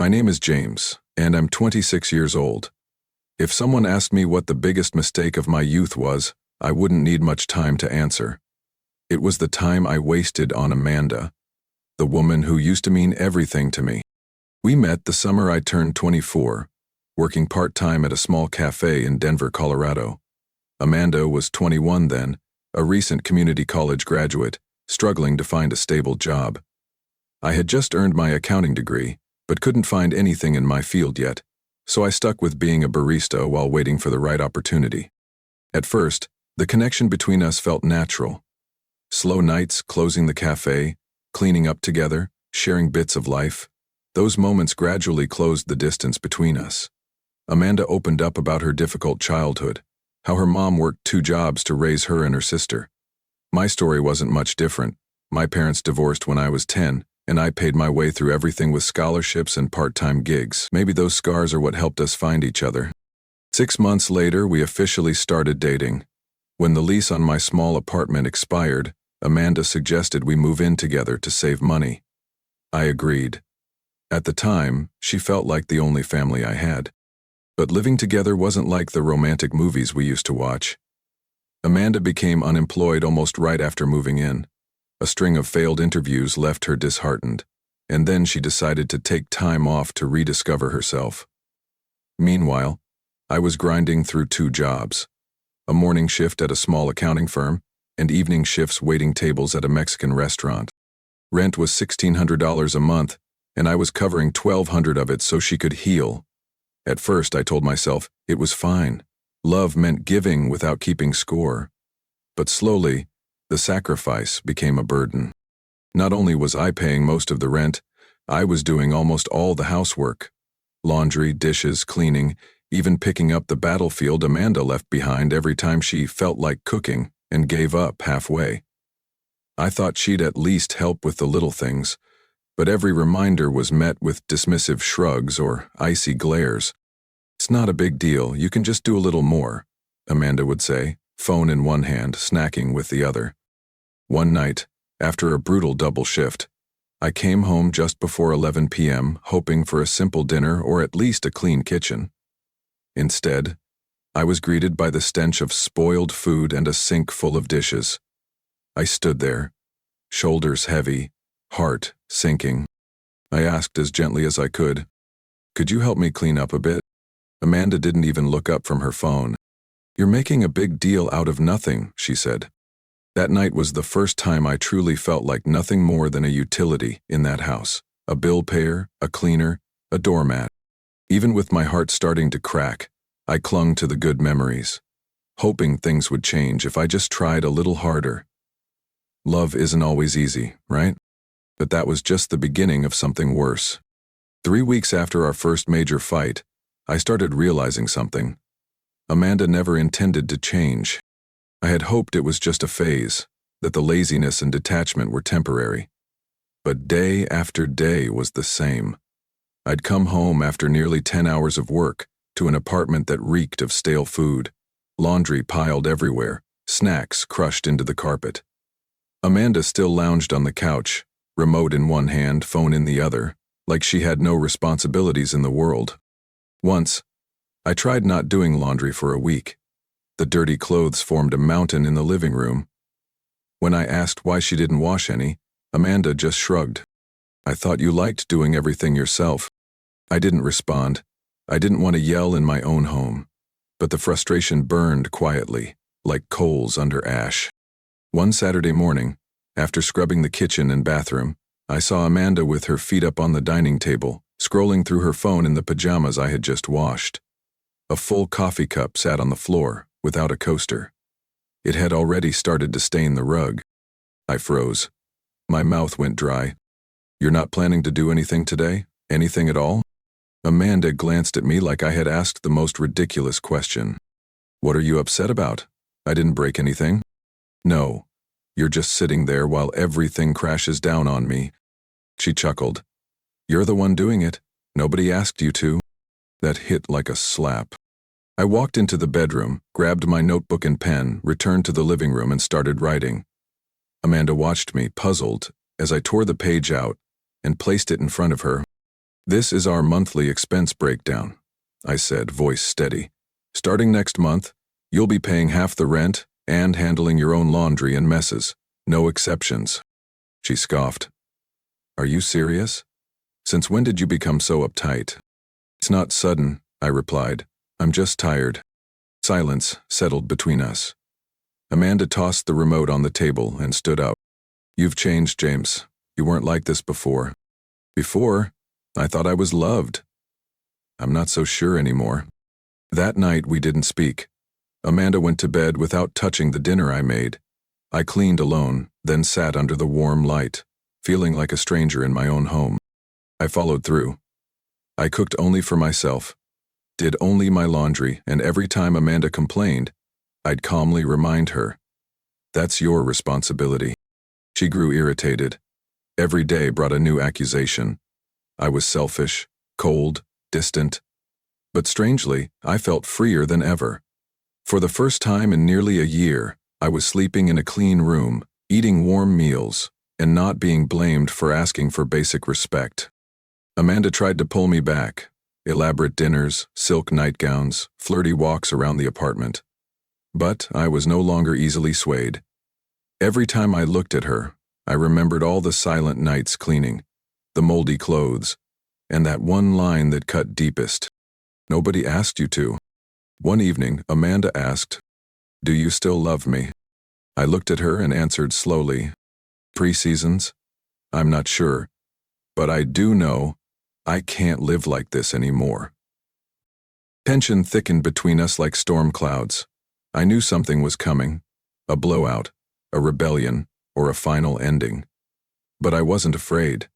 My name is James, and I'm 26 years old. If someone asked me what the biggest mistake of my youth was, I wouldn't need much time to answer. It was the time I wasted on Amanda, the woman who used to mean everything to me. We met the summer I turned 24, working part-time at a small cafe in Denver, Colorado. Amanda was 21 then, a recent community college graduate, struggling to find a stable job. I had just earned my accounting degree, but couldn't find anything in my field yet, so I stuck with being a barista while waiting for the right opportunity. At first, the connection between us felt natural. Slow nights closing the cafe, cleaning up together, sharing bits of life. Those moments gradually closed the distance between us. Amanda opened up about her difficult childhood, how her mom worked 2 jobs to raise her and her sister. My story wasn't much different. My parents divorced when I was 10, and I paid my way through everything with scholarships and part-time gigs. Maybe those scars are what helped us find each other. 6 months later, we officially started dating. When the lease on my small apartment expired, Amanda suggested we move in together to save money. I agreed. At the time, she felt like the only family I had. But living together wasn't like the romantic movies we used to watch. Amanda became unemployed almost right after moving in. A string of failed interviews left her disheartened, and then she decided to take time off to rediscover herself. Meanwhile, I was grinding through 2 jobs, a morning shift at a small accounting firm and evening shifts waiting tables at a Mexican restaurant. Rent was $1,600 a month, and I was covering $1,200 of it so she could heal. At first, I told myself it was fine. Love meant giving without keeping score. But slowly, the sacrifice became a burden. Not only was I paying most of the rent, I was doing almost all the housework. Laundry, dishes, cleaning, even picking up the battlefield Amanda left behind every time she felt like cooking and gave up halfway. I thought she'd at least help with the little things, but every reminder was met with dismissive shrugs or icy glares. "It's not a big deal, you can just do a little more," Amanda would say, phone in one hand, snacking with the other. One night, after a brutal double shift, I came home just before 11 p.m., hoping for a simple dinner or at least a clean kitchen. Instead, I was greeted by the stench of spoiled food and a sink full of dishes. I stood there, shoulders heavy, heart sinking. I asked as gently as I could, "Could you help me clean up a bit?" Amanda didn't even look up from her phone. "You're making a big deal out of nothing," she said. That night was the first time I truly felt like nothing more than a utility in that house. A bill payer, a cleaner, a doormat. Even with my heart starting to crack, I clung to the good memories, hoping things would change if I just tried a little harder. Love isn't always easy, right? But that was just the beginning of something worse. 3 weeks after our first major fight, I started realizing something. Amanda never intended to change. I had hoped it was just a phase, that the laziness and detachment were temporary. But day after day was the same. I'd come home after nearly 10 hours of work to an apartment that reeked of stale food, laundry piled everywhere, snacks crushed into the carpet. Amanda still lounged on the couch, remote in one hand, phone in the other, like she had no responsibilities in the world. Once, I tried not doing laundry for a week. The dirty clothes formed a mountain in the living room. When I asked why she didn't wash any, Amanda just shrugged. "I thought you liked doing everything yourself." I didn't respond. I didn't want to yell in my own home. But the frustration burned quietly, like coals under ash. One Saturday morning, after scrubbing the kitchen and bathroom, I saw Amanda with her feet up on the dining table, scrolling through her phone in the pajamas I had just washed. A full coffee cup sat on the floor, without a coaster. It had already started to stain the rug. I froze. My mouth went dry. "You're not planning to do anything today? Anything at all?" Amanda glanced at me like I had asked the most ridiculous question. "What are you upset about? I didn't break anything." "No, you're just sitting there while everything crashes down on me." She chuckled. "You're the one doing it. Nobody asked you to." That hit like a slap. I walked into the bedroom, grabbed my notebook and pen, returned to the living room and started writing. Amanda watched me, puzzled, as I tore the page out and placed it in front of her. This is our monthly expense breakdown, I said, voice steady. Starting next month, you'll be paying half the rent and handling your own laundry and messes. No exceptions. She scoffed. Are you serious? Since when did you become so uptight? It's not sudden, I replied. I'm just tired. Silence settled between us. Amanda tossed the remote on the table and stood up. You've changed, James. You weren't like this before. Before, I thought I was loved. I'm not so sure anymore. That night we didn't speak. Amanda went to bed without touching the dinner I made. I cleaned alone, then sat under the warm light, feeling like a stranger in my own home. I followed through. I cooked only for myself, did only my laundry, and every time Amanda complained, I'd calmly remind her, that's your responsibility. She grew irritated. Every day brought a new accusation. I was selfish, cold, distant. But strangely, I felt freer than ever. For the first time in nearly a year, I was sleeping in a clean room, eating warm meals, and not being blamed for asking for basic respect. Amanda tried to pull me back. Elaborate dinners, silk nightgowns, flirty walks around the apartment. But I was no longer easily swayed. Every time I looked at her, I remembered all the silent nights cleaning, the moldy clothes, and that one line that cut deepest. Nobody asked you to. One evening, Amanda asked, do you still love me? I looked at her and answered slowly, pre-seasons? I'm not sure, but I do know I can't live like this anymore. Tension thickened between us like storm clouds. I knew something was coming, a blowout, a rebellion, or a final ending. But I wasn't afraid.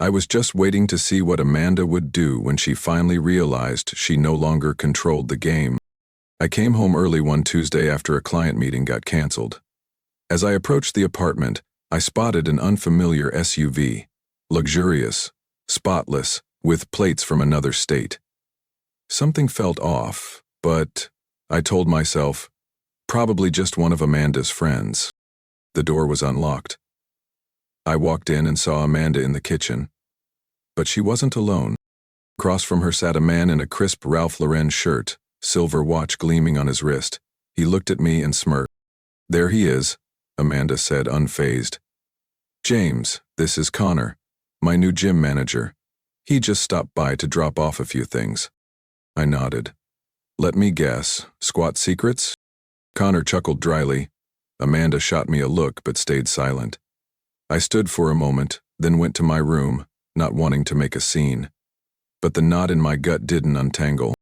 I was just waiting to see what Amanda would do when she finally realized she no longer controlled the game. I came home early one Tuesday after a client meeting got canceled. As I approached the apartment, I spotted an unfamiliar SUV, luxurious, spotless, with plates from another state. Something felt off, but I told myself, probably just one of Amanda's friends. The door was unlocked. I walked in and saw Amanda in the kitchen. But she wasn't alone. Across from her sat a man in a crisp Ralph Lauren shirt, silver watch gleaming on his wrist. He looked at me and smirked. There he is, Amanda said, unfazed. James, this is Connor, my new gym manager. He just stopped by to drop off a few things. I nodded. Let me guess, squat secrets? Connor chuckled dryly. Amanda shot me a look but stayed silent. I stood for a moment, then went to my room, not wanting to make a scene. But the knot in my gut didn't untangle.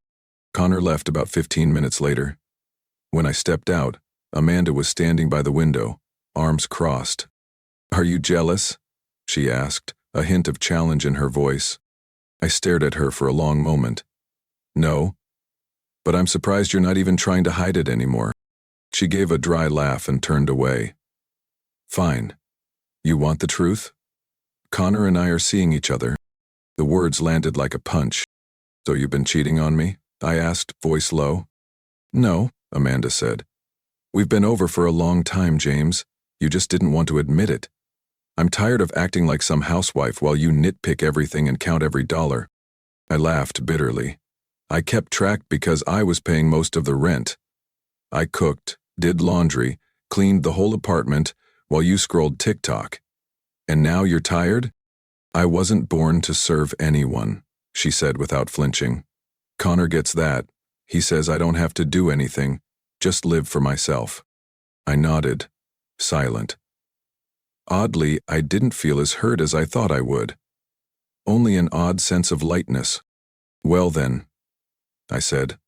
Connor left about 15 minutes later. When I stepped out, Amanda was standing by the window, arms crossed. Are you jealous? She asked, a hint of challenge in her voice. I stared at her for a long moment. No, but I'm surprised you're not even trying to hide it anymore. She gave a dry laugh and turned away. Fine. You want the truth? Connor and I are seeing each other. The words landed like a punch. So you've been cheating on me? I asked, voice low. No, Amanda said. We've been over for a long time, James. You just didn't want to admit it. I'm tired of acting like some housewife while you nitpick everything and count every dollar. I laughed bitterly. I kept track because I was paying most of the rent. I cooked, did laundry, cleaned the whole apartment while you scrolled TikTok. And now you're tired? I wasn't born to serve anyone, she said without flinching. Connor gets that. He says I don't have to do anything, just live for myself. I nodded, silent. Oddly, I didn't feel as hurt as I thought I would. Only an odd sense of lightness. Well then, I said.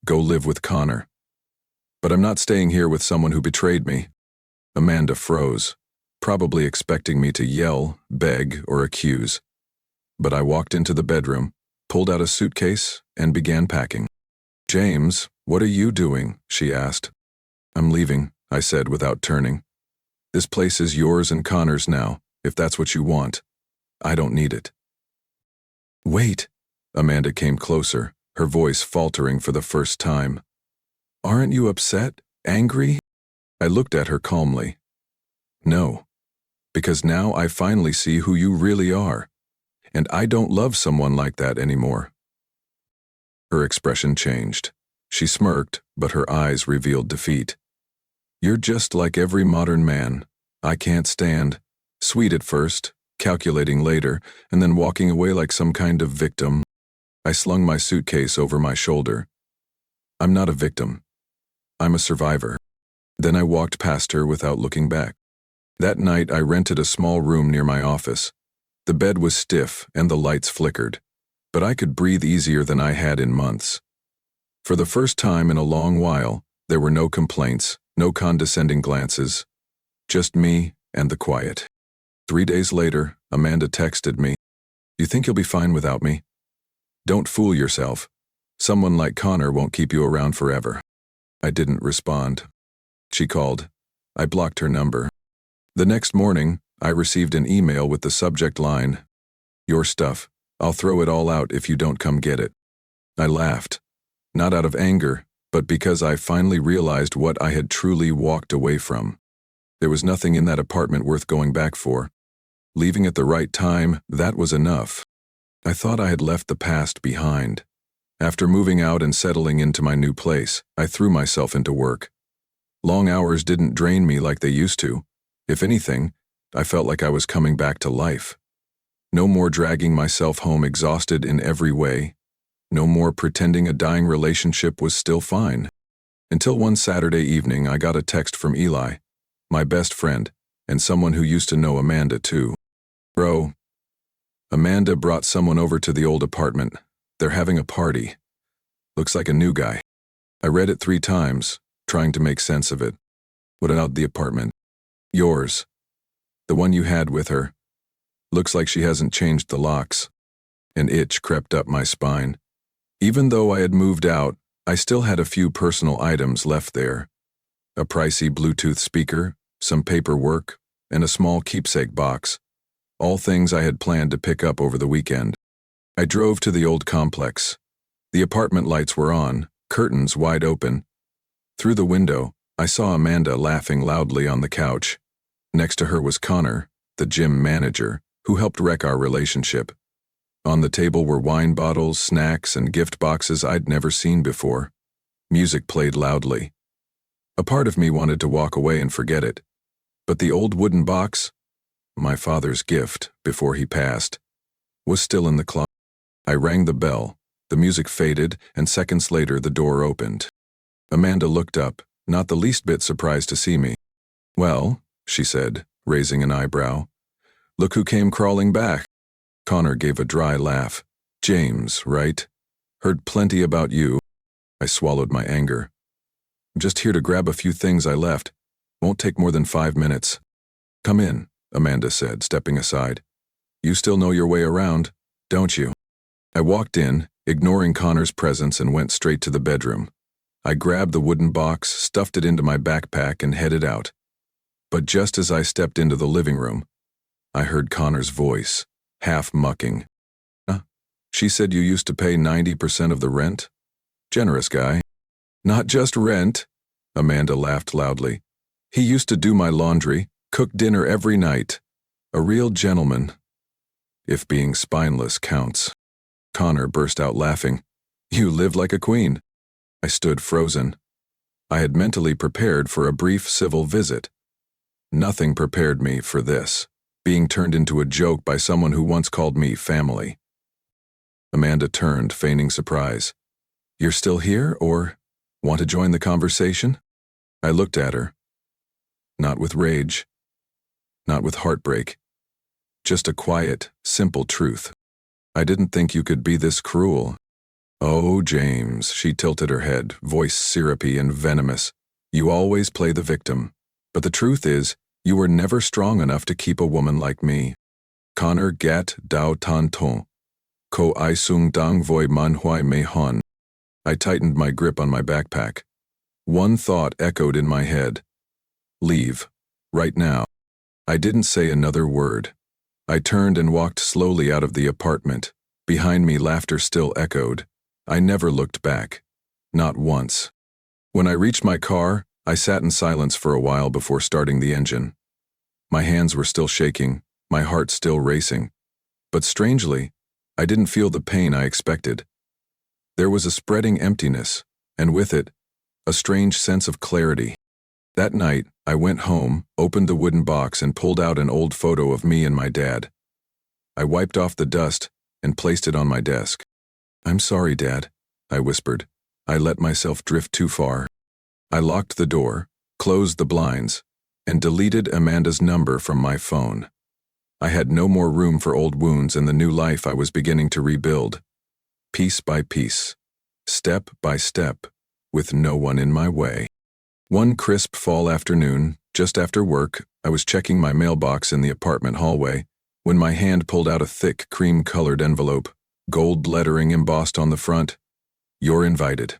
Go live with Connor. But I'm not staying here with someone who betrayed me. Amanda froze, probably expecting me to yell, beg, or accuse. But I walked into the bedroom, pulled out a suitcase, and began packing. James, what are you doing? She asked. I'm leaving, I said without turning. This place is yours and Connor's now, if that's what you want. I don't need it. Wait, Amanda came closer, her voice faltering for the first time. Aren't you upset? Angry? I looked at her calmly. No, because now I finally see who you really are. and I don't love someone like that anymore." Her expression changed. She smirked, but her eyes revealed defeat. "You're just like every modern man. I can't stand. Sweet at first, calculating later, and then walking away like some kind of victim." I slung my suitcase over my shoulder. "I'm not a victim. I'm a survivor." Then I walked past her without looking back. That night I rented a small room near my office. The bed was stiff and the lights flickered, but I could breathe easier than I had in months. For the first time in a long while, there were no complaints, no condescending glances, just me and the quiet. 3 days later, Amanda texted me, "You think you'll be fine without me? Don't fool yourself. Someone like Connor won't keep you around forever." I didn't respond. She called. I blocked her number. The next morning, I received an email with the subject line, "Your stuff. I'll throw it all out if you don't come get it." I laughed, not out of anger, but because I finally realized what I had truly walked away from. There was nothing in that apartment worth going back for. Leaving at the right time, that was enough. I thought I had left the past behind. After moving out and settling into my new place, I threw myself into work. Long hours didn't drain me like they used to. If anything, I felt like I was coming back to life. No more dragging myself home exhausted in every way. No more pretending a dying relationship was still fine. Until one Saturday evening I got a text from Eli, my best friend, and someone who used to know Amanda too. "Bro, Amanda brought someone over to the old apartment. They're having a party. Looks like a new guy." I read it 3 times, trying to make sense of it. "What about the apartment?" "Yours. The one you had with her. Looks like she hasn't changed the locks." An itch crept up my spine. Even though I had moved out, I still had a few personal items left there. A pricey Bluetooth speaker, some paperwork, and a small keepsake box. All things I had planned to pick up over the weekend. I drove to the old complex. The apartment lights were on, curtains wide open. Through the window, I saw Amanda laughing loudly on the couch. Next to her was Connor, the gym manager, who helped wreck our relationship. On the table were wine bottles, snacks, and gift boxes I'd never seen before. Music played loudly. A part of me wanted to walk away and forget it. But the old wooden box, my father's gift before he passed, was still in the closet. I rang the bell, the music faded, and seconds later the door opened. Amanda looked up, not the least bit surprised to see me. "Well," she said, raising an eyebrow, "look who came crawling back." Connor gave a dry laugh. "James, right? Heard plenty about you." I swallowed my anger. "I'm just here to grab a few things I left. Won't take more than 5 minutes." "Come in," Amanda said, stepping aside. "You still know your way around, don't you?" I walked in, ignoring Connor's presence, and went straight to the bedroom. I grabbed the wooden box, stuffed it into my backpack, and headed out. But just as I stepped into the living room, I heard Connor's voice, half mucking. She said you used to pay 90% of the rent? Generous guy." "Not just rent," Amanda laughed loudly. "He used to do my laundry, cook dinner every night. A real gentleman. If being spineless counts." Connor burst out laughing. "You live like a queen." I stood frozen. I had mentally prepared for a brief civil visit. Nothing prepared me for this, being turned into a joke by someone who once called me family. Amanda turned, feigning surprise. "You're still here, or want to join the conversation?" I looked at her. Not with rage, not with heartbreak, just a quiet, simple truth. "I didn't think you could be this cruel." "Oh, James," she tilted her head, voice syrupy and venomous. "You always play the victim. But the truth is, you were never strong enough to keep a woman like me. Connor gat dao tan ton. Ko I sung dang voi man huai me hon." I tightened my grip on my backpack. One thought echoed in my head. Leave. Right now. I didn't say another word. I turned and walked slowly out of the apartment. Behind me, laughter still echoed. I never looked back. Not once. When I reached my car, I sat in silence for a while before starting the engine. My hands were still shaking, my heart still racing. But strangely, I didn't feel the pain I expected. There was a spreading emptiness, and with it, a strange sense of clarity. That night, I went home, opened the wooden box and pulled out an old photo of me and my dad. I wiped off the dust and placed it on my desk. "I'm sorry, Dad," I whispered. I let myself drift too far. I locked the door, closed the blinds, and deleted Amanda's number from my phone. I had no more room for old wounds in the new life I was beginning to rebuild. Piece by piece, step by step, with no one in my way. One crisp fall afternoon, just after work, I was checking my mailbox in the apartment hallway when my hand pulled out a thick, cream-colored envelope, gold lettering embossed on the front. "You're invited."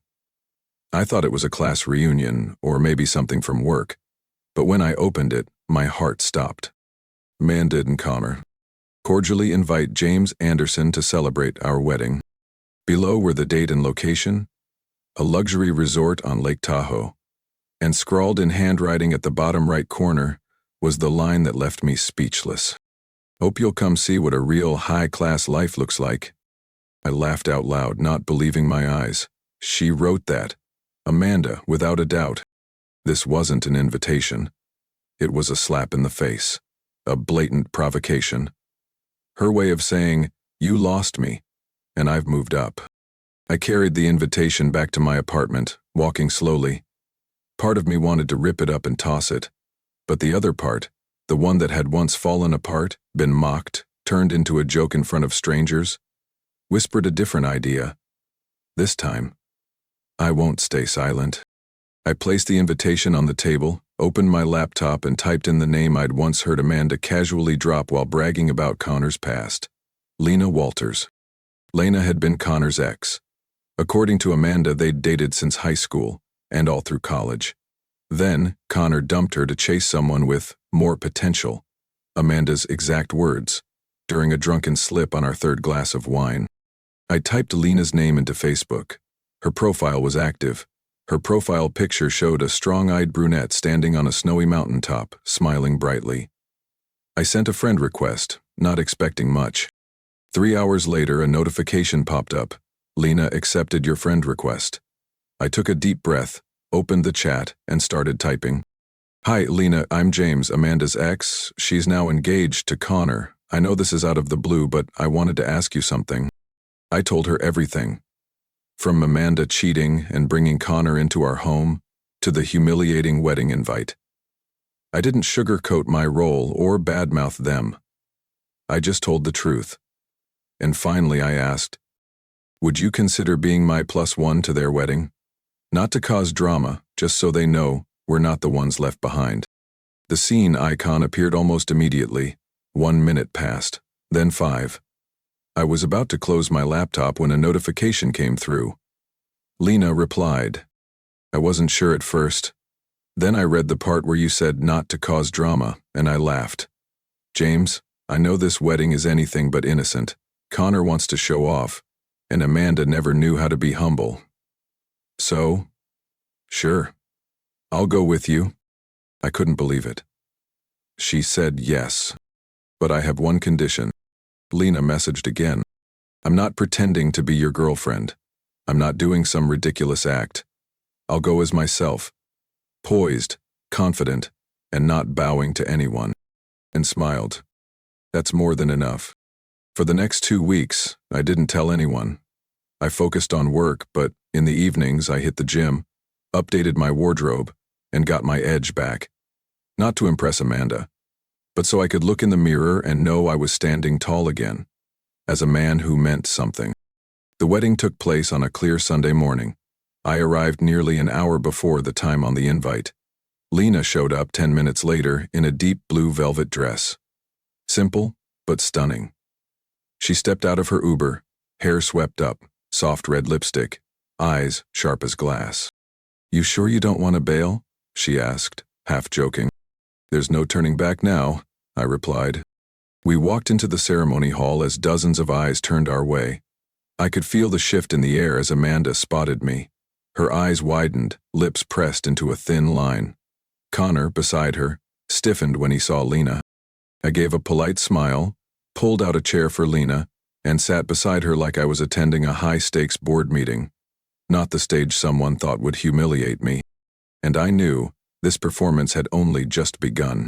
I thought it was a class reunion, or maybe something from work, but when I opened it, my heart stopped. Amanda and Connor cordially invite James Anderson to celebrate our wedding. Below were the date and location, a luxury resort on Lake Tahoe, and scrawled in handwriting at the bottom right corner was the line that left me speechless. "Hope you'll come see what a real high-class life looks like." I laughed out loud, not believing my eyes. She wrote that. Amanda, without a doubt. This wasn't an invitation. It was a slap in the face, a blatant provocation. Her way of saying, "You lost me, and I've moved up." I carried the invitation back to my apartment, walking slowly. Part of me wanted to rip it up and toss it, but the other part, the one that had once fallen apart, been mocked, turned into a joke in front of strangers, whispered a different idea. This time, I won't stay silent. I placed the invitation on the table, opened my laptop and typed in the name I'd once heard Amanda casually drop while bragging about Connor's past. Lena Walters. Lena had been Connor's ex. According to Amanda, they'd dated since high school and all through college. Then, Connor dumped her to chase someone with more potential, Amanda's exact words, during a drunken slip on our third glass of wine. I typed Lena's name into Facebook. Her profile was active. Her profile picture showed a strong-eyed brunette standing on a snowy mountaintop, smiling brightly. I sent a friend request, not expecting much. 3 hours later, a notification popped up. "Lena accepted your friend request." I took a deep breath, opened the chat, and started typing. "Hi, Lena, I'm James, Amanda's ex. She's now engaged to Connor. I know this is out of the blue, but I wanted to ask you something." I told her everything. From Amanda cheating and bringing Connor into our home, to the humiliating wedding invite. I didn't sugarcoat my role or badmouth them. I just told the truth. And finally I asked, "Would you consider being my +1 to their wedding? Not to cause drama, just so they know we're not the ones left behind." The scene icon appeared almost immediately. 1 minute passed, then 5. I was about to close my laptop when a notification came through. Lena replied. I wasn't sure at first. Then I read the part where you said not to cause drama, and I laughed. "James, I know this wedding is anything but innocent. Connor wants to show off, and Amanda never knew how to be humble. So, sure, I'll go with you." I couldn't believe it. She said yes. "But I have one condition." Lena messaged again. "I'm not pretending to be your girlfriend. I'm not doing some ridiculous act. I'll go as myself, poised, confident, and not bowing to anyone." And smiled. That's more than enough. For the next 2 weeks, I didn't tell anyone. I focused on work, but in the evenings I hit the gym, updated my wardrobe, and got my edge back. Not to impress Amanda, but so I could look in the mirror and know I was standing tall again, as a man who meant something. The wedding took place on a clear Sunday morning. I arrived nearly an hour before the time on the invite. Lena showed up 10 minutes later in a deep blue velvet dress. Simple, but stunning. She stepped out of her Uber, hair swept up, soft red lipstick, eyes sharp as glass. "You sure you don't want to bail?" she asked, half joking. "There's no turning back now," I replied. We walked into the ceremony hall as dozens of eyes turned our way. I could feel the shift in the air as Amanda spotted me. Her eyes widened, lips pressed into a thin line. Connor, beside her, stiffened when he saw Lena. I gave a polite smile, pulled out a chair for Lena, and sat beside her like I was attending a high-stakes board meeting, not the stage someone thought would humiliate me. And I knew this performance had only just begun.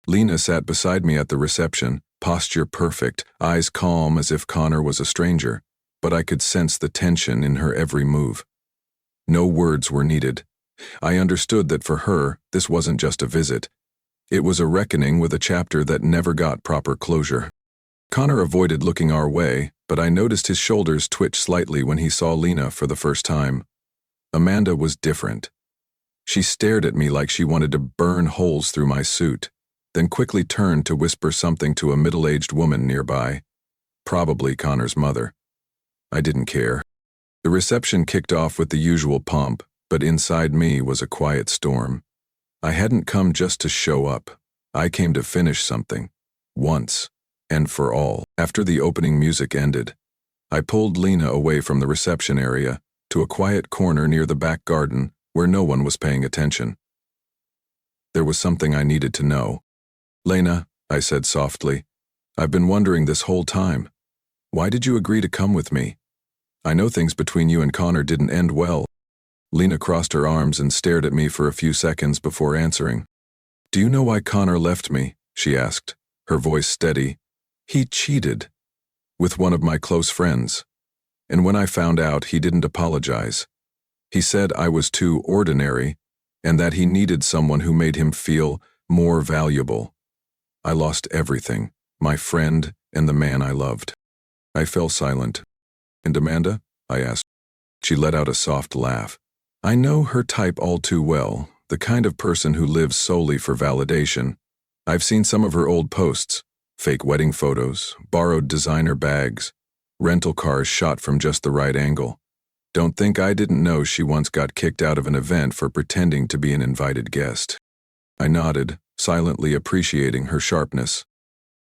Lena sat beside me at the reception, posture perfect, eyes calm as if Connor was a stranger, but I could sense the tension in her every move. No words were needed. I understood that for her, this wasn't just a visit. It was a reckoning with a chapter that never got proper closure. Connor avoided looking our way, but I noticed his shoulders twitch slightly when he saw Lena for the first time. Amanda was different. She stared at me like she wanted to burn holes through my suit, then quickly turned to whisper something to a middle-aged woman nearby, probably Connor's mother. I didn't care. The reception kicked off with the usual pomp, but inside me was a quiet storm. I hadn't come just to show up. I came to finish something, once and for all. After the opening music ended, I pulled Lena away from the reception area to a quiet corner near the back garden where no one was paying attention. There was something I needed to know. "Lena," I said softly, "I've been wondering this whole time. Why did you agree to come with me? I know things between you and Connor didn't end well." Lena crossed her arms and stared at me for a few seconds before answering. "Do you know why Connor left me?" she asked, her voice steady. "He cheated with one of my close friends. And when I found out, he didn't apologize. He said I was too ordinary and that he needed someone who made him feel more valuable. I lost everything, my friend and the man I loved." I fell silent. "And Amanda?" I asked. She let out a soft laugh. "I know her type all too well, the kind of person who lives solely for validation. I've seen some of her old posts, fake wedding photos, borrowed designer bags, rental cars shot from just the right angle. Don't think I didn't know she once got kicked out of an event for pretending to be an invited guest." I nodded, silently appreciating her sharpness.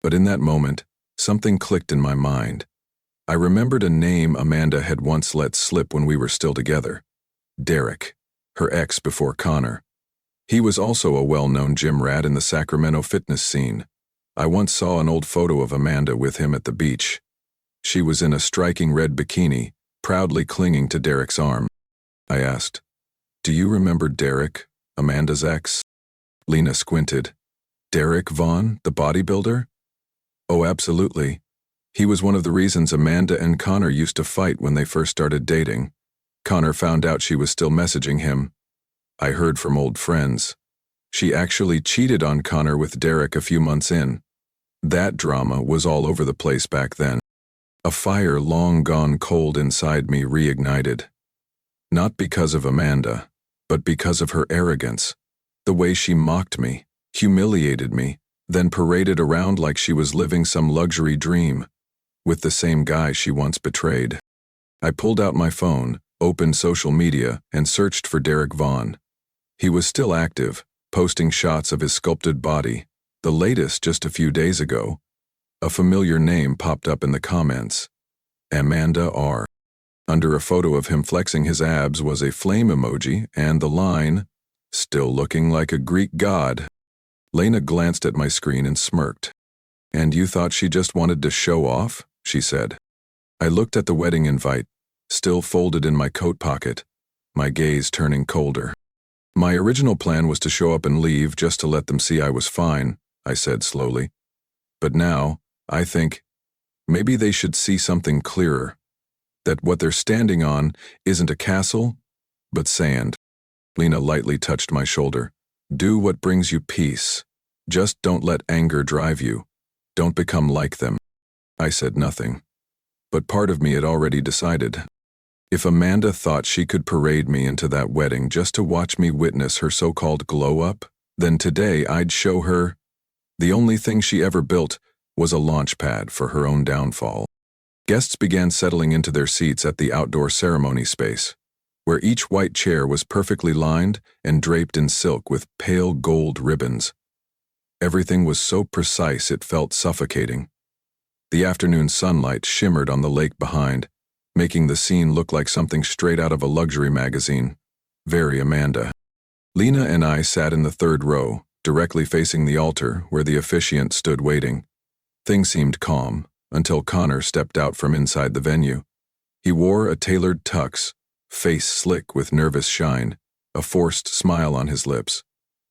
But in that moment, something clicked in my mind. I remembered a name Amanda had once let slip when we were still together. Derek, her ex before Connor. He was also a well-known gym rat in the Sacramento fitness scene. I once saw an old photo of Amanda with him at the beach. She was in a striking red bikini, proudly clinging to Derek's arm. I asked, "Do you remember Derek, Amanda's ex?" Lena squinted. "Derek Vaughn, the bodybuilder?" "Oh, absolutely. He was one of the reasons Amanda and Connor used to fight when they first started dating. Connor found out she was still messaging him. I heard from old friends. She actually cheated on Connor with Derek a few months in. That drama was all over the place back then." A fire long gone cold inside me reignited. Not because of Amanda, but because of her arrogance. The way she mocked me, humiliated me, then paraded around like she was living some luxury dream, with the same guy she once betrayed. I pulled out my phone, opened social media, and searched for Derek Vaughn. He was still active, posting shots of his sculpted body, the latest just a few days ago. A familiar name popped up in the comments. Amanda R. Under a photo of him flexing his abs was a flame emoji and the line, "Still looking like a Greek god." Lena glanced at my screen and smirked. "And you thought she just wanted to show off?" she said. I looked at the wedding invite, still folded in my coat pocket, my gaze turning colder. "My original plan was to show up and leave just to let them see I was fine," I said slowly. "But now, I think, maybe they should see something clearer. That what they're standing on isn't a castle, but sand." Lena lightly touched my shoulder. "Do what brings you peace. Just don't let anger drive you. Don't become like them." I said nothing. But part of me had already decided. If Amanda thought she could parade me into that wedding just to watch me witness her so-called glow-up, then today I'd show her the only thing she ever built was a launch pad for her own downfall. Guests began settling into their seats at the outdoor ceremony space, where each white chair was perfectly lined and draped in silk with pale gold ribbons. Everything was so precise it felt suffocating. The afternoon sunlight shimmered on the lake behind, making the scene look like something straight out of a luxury magazine. Very Amanda. Lena and I sat in the third row, directly facing the altar where the officiant stood waiting. Things seemed calm, until Connor stepped out from inside the venue. He wore a tailored tux, face slick with nervous shine, a forced smile on his lips.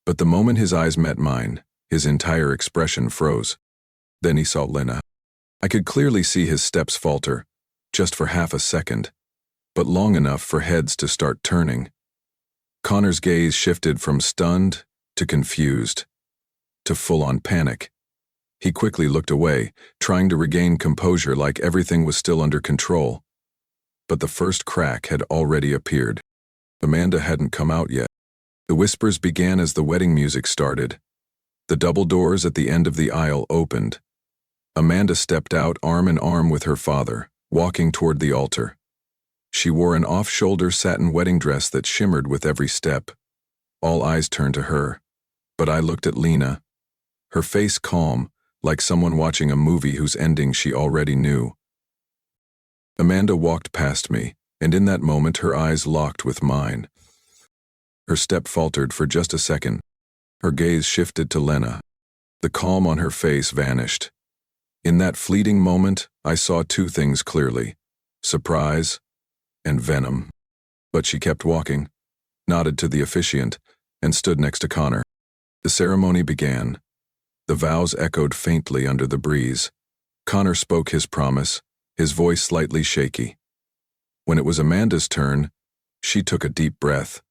But the moment his eyes met mine, his entire expression froze. Then he saw Lena. I could clearly see his steps falter, just for half a second, but long enough for heads to start turning. Connor's gaze shifted from stunned to confused, to full-on panic. He quickly looked away, trying to regain composure like everything was still under control. But the first crack had already appeared. Amanda hadn't come out yet. The whispers began as the wedding music started. The double doors at the end of the aisle opened. Amanda stepped out arm in arm with her father, walking toward the altar. She wore an off-shoulder satin wedding dress that shimmered with every step. All eyes turned to her, but I looked at Lena, her face calm, like someone watching a movie whose ending she already knew. Amanda walked past me, and in that moment her eyes locked with mine. Her step faltered for just a second. Her gaze shifted to Lena. The calm on her face vanished. In that fleeting moment, I saw two things clearly: surprise and venom. But she kept walking, nodded to the officiant, and stood next to Connor. The ceremony began. The vows echoed faintly under the breeze. Connor spoke his promise, his voice slightly shaky. When it was Amanda's turn, she took a deep breath.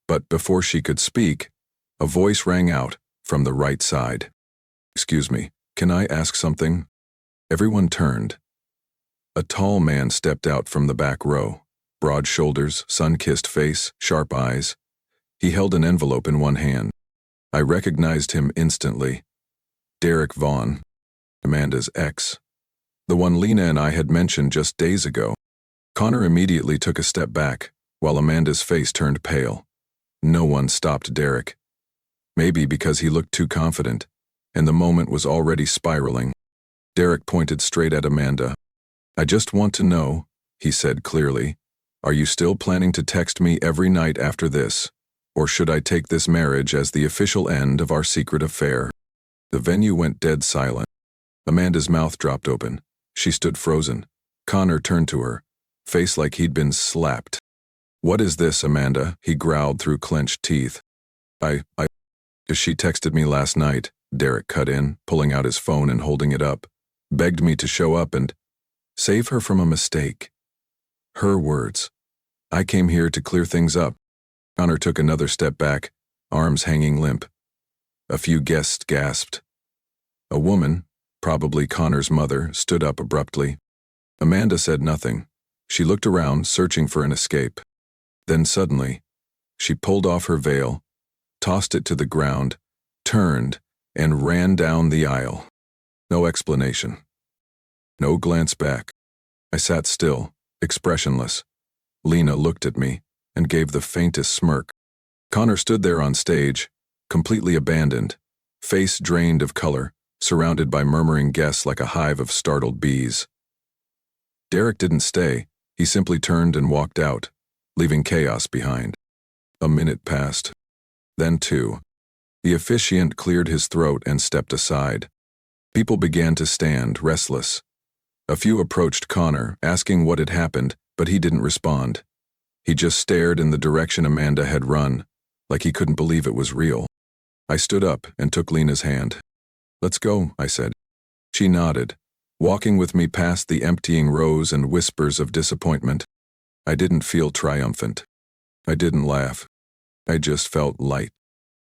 But before she could speak, a voice rang out from the right side. "Excuse me, can I ask something?" Everyone turned. A tall man stepped out from the back row. Broad shoulders, sun-kissed face, sharp eyes. He held an envelope in one hand. I recognized him instantly. Derek Vaughn, Amanda's ex. The one Lena and I had mentioned just days ago. Connor immediately took a step back, while Amanda's face turned pale. No one stopped Derek. Maybe because he looked too confident, and the moment was already spiraling. Derek pointed straight at Amanda. "I just want to know," he said clearly, "are you still planning to text me every night after this, or should I take this marriage as the official end of our secret affair?" The venue went dead silent. Amanda's mouth dropped open. She stood frozen. Connor turned to her, face like he'd been slapped. "What is this, Amanda?" he growled through clenched teeth. She texted me last night," Derek cut in, pulling out his phone and holding it up. "Begged me to show up and save her from a mistake." Her words. I came here to clear things up. Connor took another step back, arms hanging limp. A few guests gasped. A woman, probably Connor's mother, stood up abruptly. Amanda said nothing. She looked around, searching for an escape. Then suddenly, she pulled off her veil, tossed it to the ground, turned, and ran down the aisle. No explanation. No glance back. I sat still, expressionless. Lena looked at me and gave the faintest smirk. Connor stood there on stage, completely abandoned, face drained of color, surrounded by murmuring guests like a hive of startled bees. Derek didn't stay. He simply turned and walked out, leaving chaos behind. A minute passed. Then two. The officiant cleared his throat and stepped aside. People began to stand, restless. A few approached Connor, asking what had happened, but he didn't respond. He just stared in the direction Amanda had run, like he couldn't believe it was real. I stood up and took Lena's hand. "Let's go," I said. She nodded, walking with me past the emptying rows and whispers of disappointment. I didn't feel triumphant. I didn't laugh. I just felt light.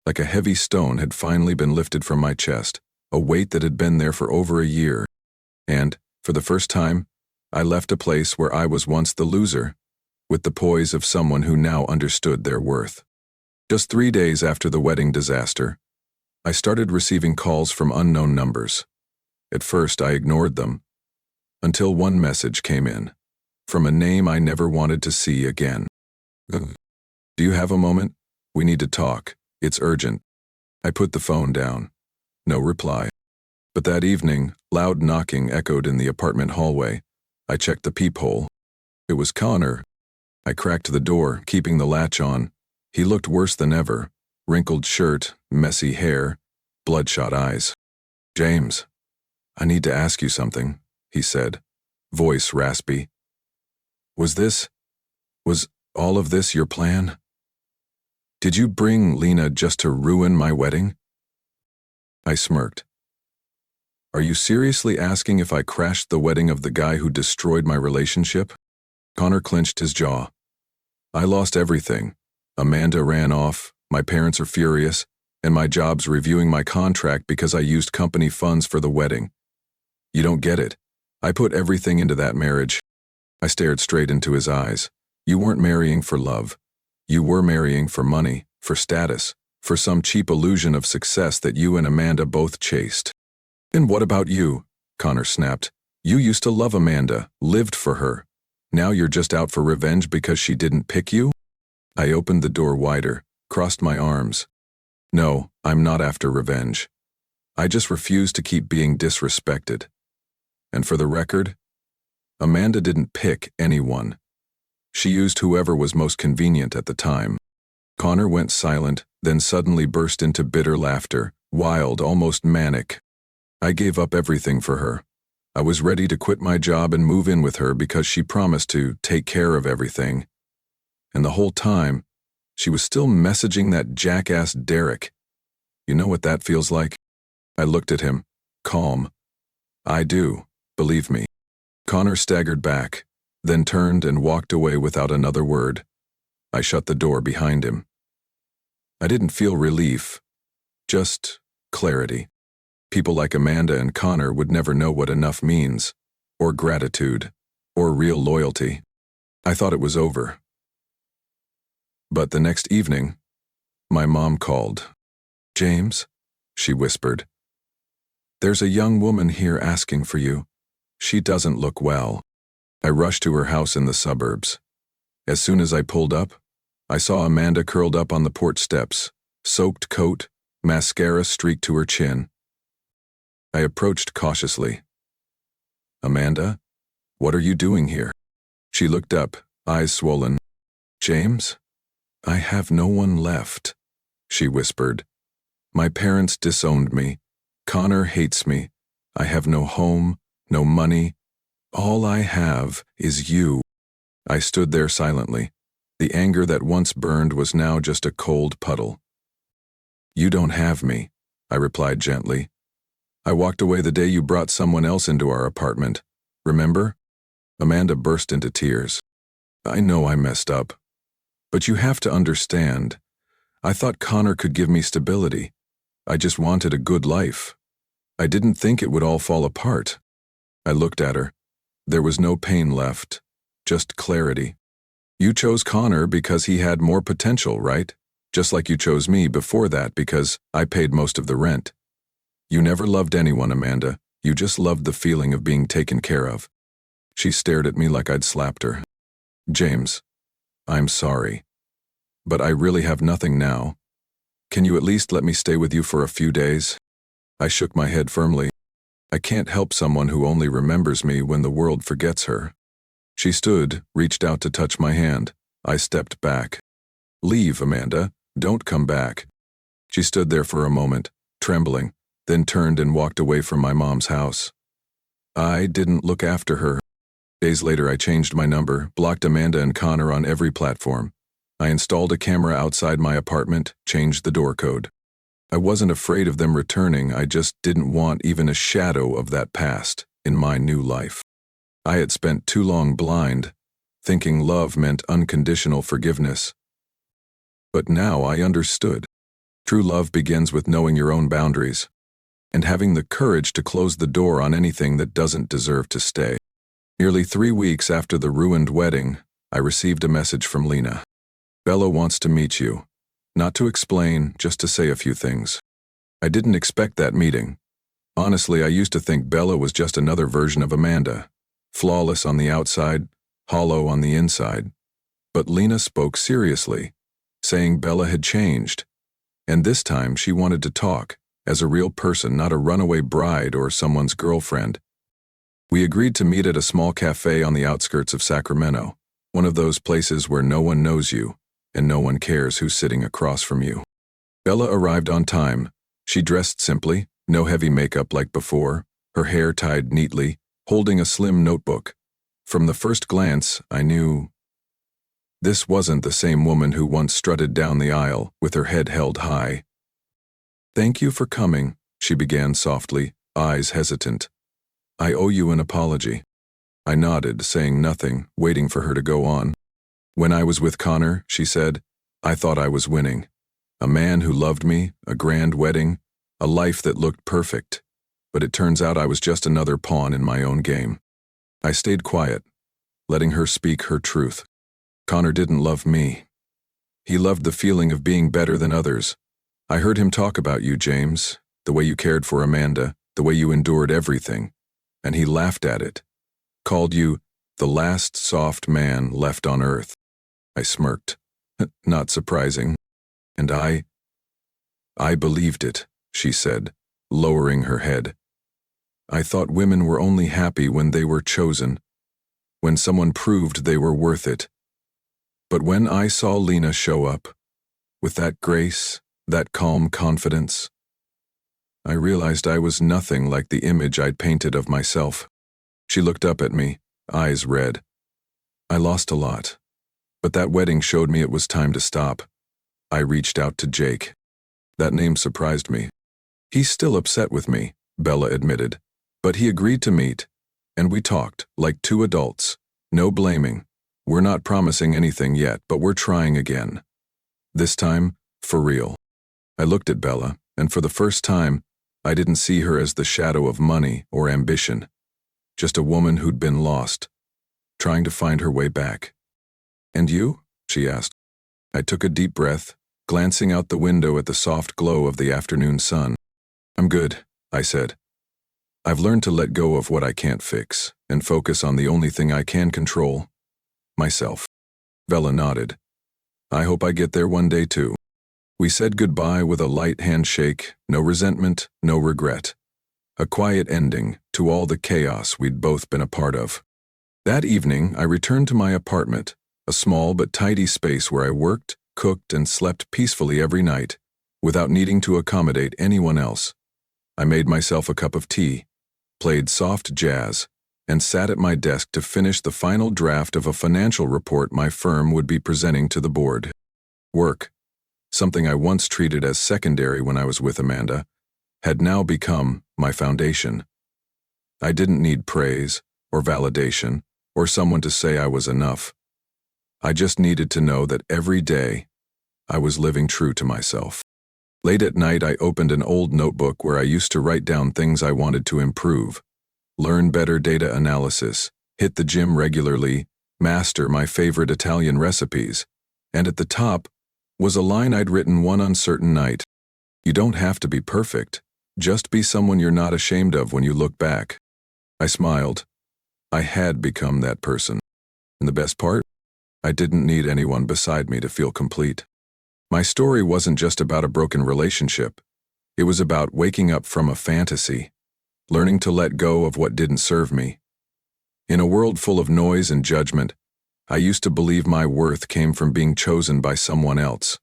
Like a heavy stone had finally been lifted from my chest, a weight that had been there for over a year. And, for the first time, I left a place where I was once the loser, with the poise of someone who now understood their worth. Just 3 days after the wedding disaster, I started receiving calls from unknown numbers. At first, I ignored them, until one message came in, from a name I never wanted to see again. "Do you have a moment? We need to talk. It's urgent." I put the phone down. No reply. But that evening, loud knocking echoed in the apartment hallway. I checked the peephole. It was Connor. I cracked the door, keeping the latch on. He looked worse than ever. Wrinkled shirt, messy hair, bloodshot eyes. "James." I need to ask you something, he said, voice raspy. Was all of this your plan? Did you bring Lena just to ruin my wedding? I smirked. Are you seriously asking if I crashed the wedding of the guy who destroyed my relationship? Connor clenched his jaw. I lost everything. Amanda ran off, my parents are furious, and my job's reviewing my contract because I used company funds for the wedding. You don't get it. I put everything into that marriage. I stared straight into his eyes. You weren't marrying for love. You were marrying for money, for status, for some cheap illusion of success that you and Amanda both chased. And what about you? Connor snapped. You used to love Amanda, lived for her. Now you're just out for revenge because she didn't pick you? I opened the door wider, crossed my arms. No, I'm not after revenge. I just refuse to keep being disrespected. And for the record, Amanda didn't pick anyone. She used whoever was most convenient at the time. Connor went silent, then suddenly burst into bitter laughter, wild, almost manic. I gave up everything for her. I was ready to quit my job and move in with her because she promised to take care of everything. And the whole time, she was still messaging that jackass Derek. You know what that feels like? I looked at him, calm. I do, believe me. Connor staggered back, then turned and walked away without another word. I shut the door behind him. I didn't feel relief, just clarity. People like Amanda and Connor would never know what enough means, or gratitude, or real loyalty. I thought it was over. But the next evening, my mom called. James, she whispered. There's a young woman here asking for you. She doesn't look well. I rushed to her house in the suburbs. As soon as I pulled up, I saw Amanda curled up on the porch steps, soaked coat, mascara streaked to her chin. I approached cautiously. Amanda, what are you doing here? She looked up, eyes swollen. James? I have no one left, she whispered. My parents disowned me. Connor hates me. I have no home, no money. All I have is you. I stood there silently. The anger that once burned was now just a cold puddle. You don't have me, I replied gently. I walked away the day you brought someone else into our apartment. Remember? Amanda burst into tears. I know I messed up. But you have to understand. I thought Connor could give me stability. I just wanted a good life. I didn't think it would all fall apart. I looked at her. There was no pain left, just clarity. You chose Connor because he had more potential, right? Just like you chose me before that because I paid most of the rent. You never loved anyone, Amanda. You just loved the feeling of being taken care of. She stared at me like I'd slapped her. James, I'm sorry. But I really have nothing now. Can you at least let me stay with you for a few days? I shook my head firmly. I can't help someone who only remembers me when the world forgets her. She stood, reached out to touch my hand. I stepped back. Leave, Amanda. Don't come back. She stood there for a moment, trembling, then turned and walked away from my mom's house. I didn't look after her. Days later, I changed my number, blocked Amanda and Connor on every platform. I installed a camera outside my apartment, changed the door code. I wasn't afraid of them returning, I just didn't want even a shadow of that past in my new life. I had spent too long blind, thinking love meant unconditional forgiveness. But now I understood. True love begins with knowing your own boundaries and having the courage to close the door on anything that doesn't deserve to stay. Nearly 3 weeks after the ruined wedding, I received a message from Lena. Bella wants to meet you. Not to explain, just to say a few things. I didn't expect that meeting. Honestly, I used to think Bella was just another version of Amanda. Flawless on the outside, hollow on the inside. But Lena spoke seriously, saying Bella had changed. And this time she wanted to talk, as a real person, not a runaway bride or someone's girlfriend. We agreed to meet at a small cafe on the outskirts of Sacramento, one of those places where no one knows you, and no one cares who's sitting across from you. Bella arrived on time. She dressed simply, no heavy makeup like before, her hair tied neatly, holding a slim notebook. From the first glance, I knew this wasn't the same woman who once strutted down the aisle with her head held high. "Thank you for coming," she began softly, eyes hesitant. "I owe you an apology." I nodded, saying nothing, waiting for her to go on. "When I was with Connor," she said, "I thought I was winning. A man who loved me, a grand wedding, a life that looked perfect. But it turns out I was just another pawn in my own game." I stayed quiet, letting her speak her truth. "Connor didn't love me. He loved the feeling of being better than others. I heard him talk about you, James, the way you cared for Amanda, the way you endured everything. And he laughed at it. Called you the last soft man left on earth." I smirked. "Not surprising." "And I believed it," she said, lowering her head. "I thought women were only happy when they were chosen, when someone proved they were worth it. But when I saw Lena show up, with that grace, that calm confidence, I realized I was nothing like the image I'd painted of myself." She looked up at me, eyes red. "I lost a lot, but that wedding showed me it was time to stop." I reached out to Jake. That name surprised me. "He's still upset with me," Bella admitted, "but he agreed to meet, and we talked, like two adults. No blaming. We're not promising anything yet, but we're trying again. This time, for real." I looked at Bella, and for the first time, I didn't see her as the shadow of money or ambition. Just a woman who'd been lost, trying to find her way back. "And you?" she asked. I took a deep breath, glancing out the window at the soft glow of the afternoon sun. "I'm good," I said. "I've learned to let go of what I can't fix and focus on the only thing I can control, myself." Bella nodded. "I hope I get there one day too." We said goodbye with a light handshake, no resentment, no regret. A quiet ending to all the chaos we'd both been a part of. That evening, I returned to my apartment, a small but tidy space where I worked, cooked, and slept peacefully every night, without needing to accommodate anyone else. I made myself a cup of tea, played soft jazz, and sat at my desk to finish the final draft of a financial report my firm would be presenting to the board. Work, something I once treated as secondary when I was with Amanda, had now become my foundation. I didn't need praise or validation or someone to say I was enough. I just needed to know that every day I was living true to myself. Late at night, I opened an old notebook where I used to write down things I wanted to improve, learn better data analysis, hit the gym regularly, master my favorite Italian recipes, and at the top was a line I'd written one uncertain night. "You don't have to be perfect. Just be someone you're not ashamed of when you look back." I smiled. I had become that person. And the best part? I didn't need anyone beside me to feel complete. My story wasn't just about a broken relationship. It was about waking up from a fantasy, learning to let go of what didn't serve me. In a world full of noise and judgment, I used to believe my worth came from being chosen by someone else.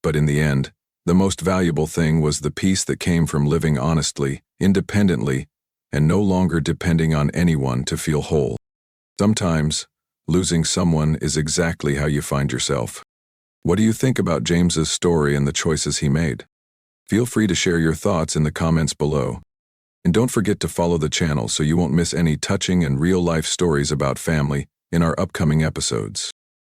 But in the end, the most valuable thing was the peace that came from living honestly, independently, and no longer depending on anyone to feel whole. Sometimes, losing someone is exactly how you find yourself. What do you think about James's story and the choices he made? Feel free to share your thoughts in the comments below. And don't forget to follow the channel so you won't miss any touching and real-life stories about family in our upcoming episodes.